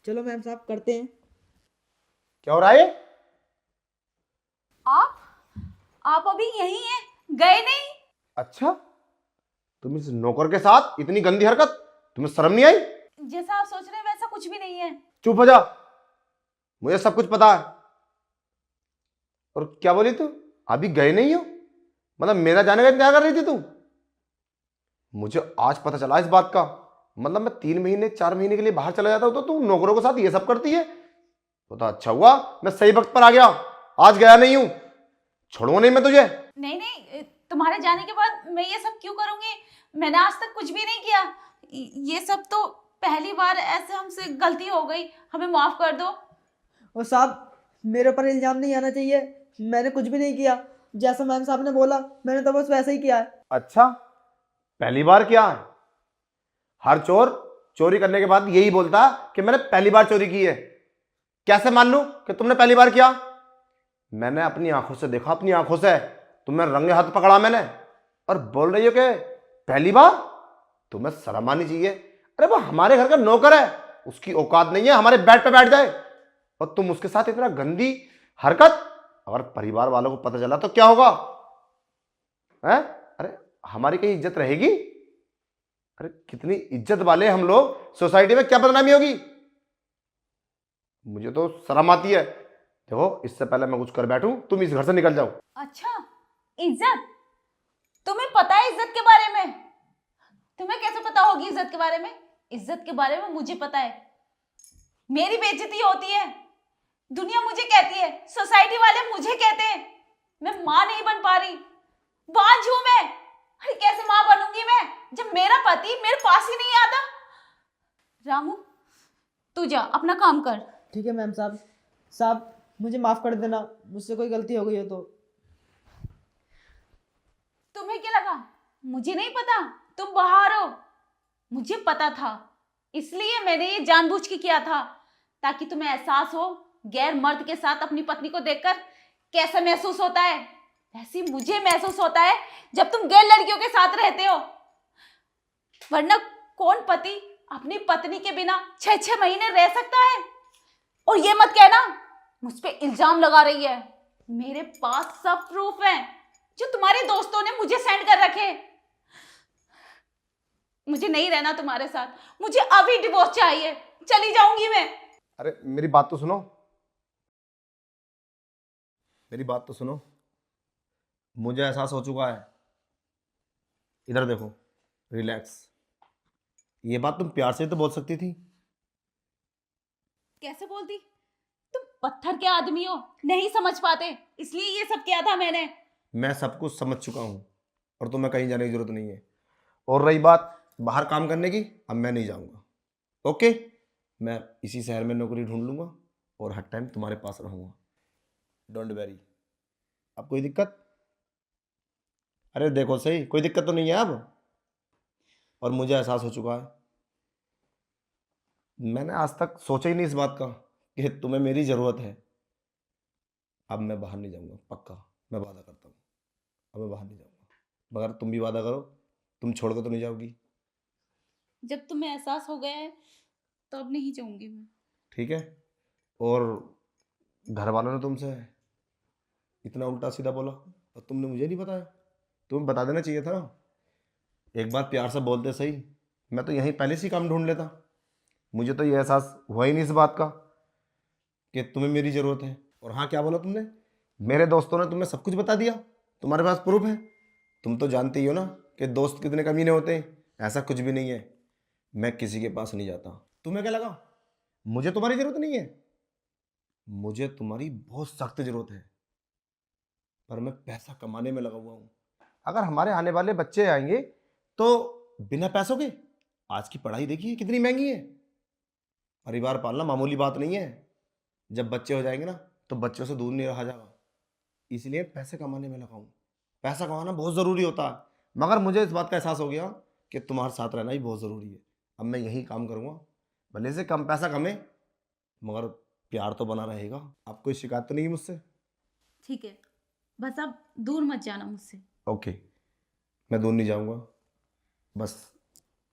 चलो मैम साहब करते हैं। क्या हो रहा है? आप आप अभी यहीं हैं, गए नहीं? अच्छा, तुम इस नौकर के साथ इतनी गंदी हरकत, तुम्हें शर्म नहीं आई? जैसा आप सोच रहे हैं वैसा कुछ भी नहीं है। चुप हो जा, मुझे सब कुछ पता है। और क्या बोली तू? अभी गए नहीं हो? मतलब मेरा जाने का इंतजार कर रही थी तू? मुझे आज पता चला इस बात का। मतलब मैं 3 महीने 4 महीने के लिए बाहर चला जाता हूं तो तू नौकरों के साथ ये सब करती है। तो अच्छा हुआ मैं सही वक्त पर आ गया, आज गया नहीं हूं। छोड़ूंगा नहीं मैं तुझे। नहीं नहीं, तुम्हारे जाने के बाद मैं ये सब क्यों करूंगी? मैंने आज तक कुछ भी नहीं किया। ये सब तो पहली बार ऐसे हमसे गलती हो गई, हमें माफ कर दो। और साहब मेरे ऊपर इल्जाम नहीं आना चाहिए, मैंने कुछ भी नहीं किया। जैसा मैम साहब ने बोला मैंने तो बस वैसे ही किया है। अच्छा, पहली बार क्या है? हर चोर चोरी करने के बाद यही बोलता कि मैंने पहली बार चोरी की है। कैसे मान लूं कि तुमने पहली बार किया? मैंने अपनी आंखों से देखा, अपनी आंखों से तुम्हें रंगे हाथ पकड़ा मैंने, और बोल रही हो कि पहली बार? तुम्हें शर्म आनी चाहिए। अरे वो हमारे घर का नौकर है, उसकी औकात नहीं है हमारे बेड पे बैठ जाए, और तुम उसके साथ इतना गंदी हरकत। अगर परिवार वालों को पता चला तो क्या होगा? हैं? अरे हमारी कहीं इज्जत रहेगी? अरे कितनी इज्जत वाले हम लोग, सोसाइटी में क्या बदनामी होगी? मुझे तो शर्म आती है। देखो, इससे पहले मैं कुछ कर बैठूं तुम इस घर से निकल जाओ। अच्छा, इज्जत? तुम्हें पता है इज्जत के बारे में? तुम्हें कैसे पता होगी इज्जत के बारे में? इज्जत के बारे में मुझे पता है। मेरी बेइज्जती होती है, दुनिया मुझे कहती है, सोसाइटी वाले मुझे कहते हैं मैं मां नहीं बन पा रही, बांझ हूं मैं। अरे कैसे मां बनूंगी मैं जब मेरा पति मेरे पास ही नहीं आता? रामू, तू जा अपना काम कर। ठीक है मैम साहब। साहब मुझे माफ़ कर देना, मुझसे कोई गलती हो गई हो तो। तुम्हें क्या लगा मुझे नहीं पता तुम बाहर हो? मुझे पता था, इसलिए मैंने ये जानबूझ के किया था, ताकि तुम्हें एहसास हो गैर मर्द के साथ अपनी पत्नी को देखकर कैसा महसूस होता है। वैसे ही मुझे महसूस होता है जब तुम गैर लड़कियों के साथ रहते हो। वरना कौन पति अपनी पत्नी के बिना 6-6 महीने रह सकता है? और ये मत कहना मुझ पे इल्जाम लगा रही है। मेरे पास सब प्रूफ हैं जो तुम्हारे दोस्तों ने मुझे सेंड कर रखे। मुझे नहीं रहना तुम्हारे साथ, मुझे अभी डिवोर्स चाहिए, चली जाऊंगी मैं। अरे मेरी बात तो सुनो, मेरी बात तो सुनो। मुझे एहसास हो चुका है। इधर देखो, रिलैक्स। ये बात तुम प्यार से तो बोल सकती थी। कैसे बोलती? तुम पत्थर के आदमी हो, नहीं समझ पाते, इसलिए ये सब किया था मैंने। मैं सब कुछ समझ चुका हूं, और तुम्हें कहीं जाने की जरूरत नहीं है। और रही बात बाहर काम करने की, अब मैं नहीं जाऊंगा। ओके, मैं इसी शहर में नौकरी ढूंढ लूंगा और हर टाइम तुम्हारे पास रहूंगा। Don't very. अब कोई दिक्कत? अरे देखो सही, कोई दिक्कत तो नहीं है अब। और मुझे एहसास हो चुका है, मैंने आज तक सोचा ही नहीं इस बात का कि तुम्हें मेरी ज़रूरत है। अब मैं बाहर नहीं जाऊंगा, पक्का। मैं वादा करता हूँ, अब मैं बाहर नहीं जाऊंगा। मगर तुम भी वादा करो, तुम छोड़ कर तो नहीं जाओगी? जब तुम्हें एहसास हो गया है तो अब नहीं जाऊंगी मैं। ठीक है। और घर वालों ने तुमसे इतना उल्टा सीधा बोला और तुमने मुझे नहीं बताया? तुम्हें बता देना चाहिए था ना। एक बार प्यार से बोलते सही, मैं तो यहीं पहले से ही काम ढूंढ लेता। मुझे तो ये एहसास हुआ ही नहीं इस बात का कि तुम्हें मेरी ज़रूरत है। और हाँ, क्या बोला तुमने? मेरे दोस्तों ने तुम्हें सब कुछ बता दिया? तुम्हारे पास प्रूफ है? तुम तो जानते ही हो ना कि दोस्त कितने कमीने होते हैं। ऐसा कुछ भी नहीं है, मैं किसी के पास नहीं जाता। तुम्हें क्या लगा मुझे तुम्हारी ज़रूरत नहीं है? मुझे तुम्हारी बहुत सख्त ज़रूरत है, पर मैं पैसा कमाने में लगा हुआ हूँ। अगर हमारे आने वाले बच्चे आएंगे तो बिना पैसों के, आज की पढ़ाई देखिए कितनी महंगी है। परिवार पालना मामूली बात नहीं है। जब बच्चे हो जाएंगे ना तो बच्चों से दूर नहीं रहा जाएगा। इसलिए पैसे कमाने में लगा हूँ। पैसा कमाना बहुत ज़रूरी होता है, मगर मुझे इस बात का एहसास हो गया कि तुम्हारे साथ रहना ही बहुत ज़रूरी है। अब मैं यही काम करूँगा, भले से कम पैसा कमे, मगर प्यार तो बना रहेगा। आपको कोई शिकायत तो नहीं है मुझसे? ठीक है, बस अब दूर मत जाना मुझसे। ओके, मैं दूर नहीं जाऊँगा। बस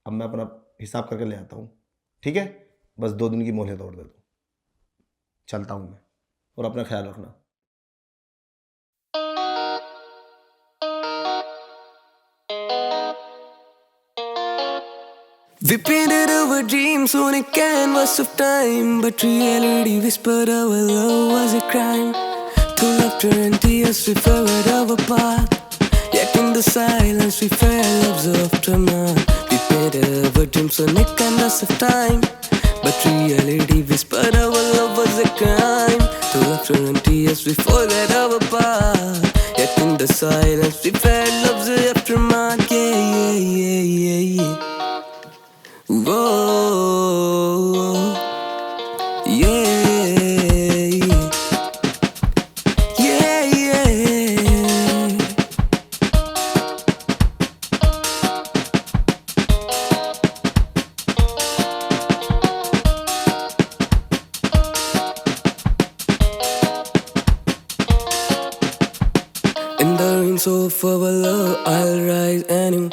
अब मैं अपना हिसाब करके ले आता हूँ। ठीक है, बस 2 दिन की मोहलत तोड़ दे तू। चलता हूँ मैं, और अपना ख्याल रखना। We painted our dreams on a canvas of time, but reality whispered our love was a crime. Through laughter and tears we figured our path, yet in the silence we felt love's aftermath. We painted our dreams on a canvas of time, but reality whispered our love was a crime. Through laughter and tears we forgot our path, yet in the silence we felt love's aftermath. Yeah, yeah, yeah, yeah, yeah. Whoa, yeah, yeah, yeah. In the rains of our love, I'll rise anew.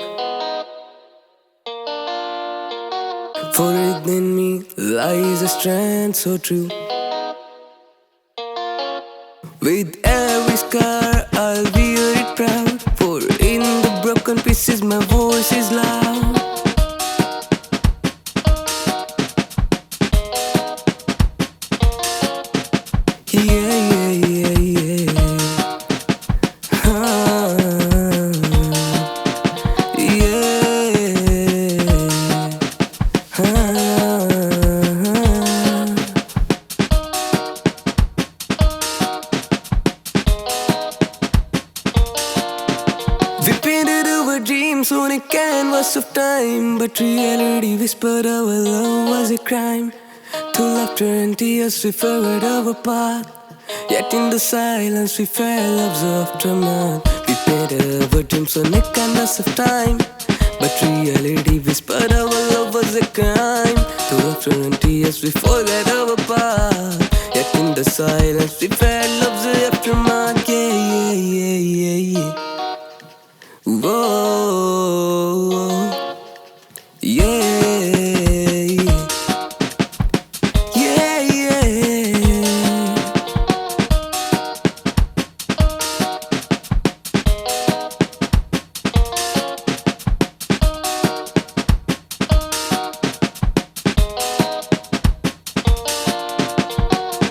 For within me lies a strength so true. With every scar I'll wear it proud, for in the broken pieces my voice is loud. Yeah, yeah, yeah, yeah. We painted our dreams on a canvas of time, but reality whispered our love was a crime. Through laughter and tears we figured our path, yet in the silence we felt love's aftermath. We painted our dreams on a canvas of time, but reality whispered our love was a crime. Through laughter and tears we forgot our path, yet in the silence we felt love's aftermath. Yeah, yeah, yeah, yeah, yeah. Whoa.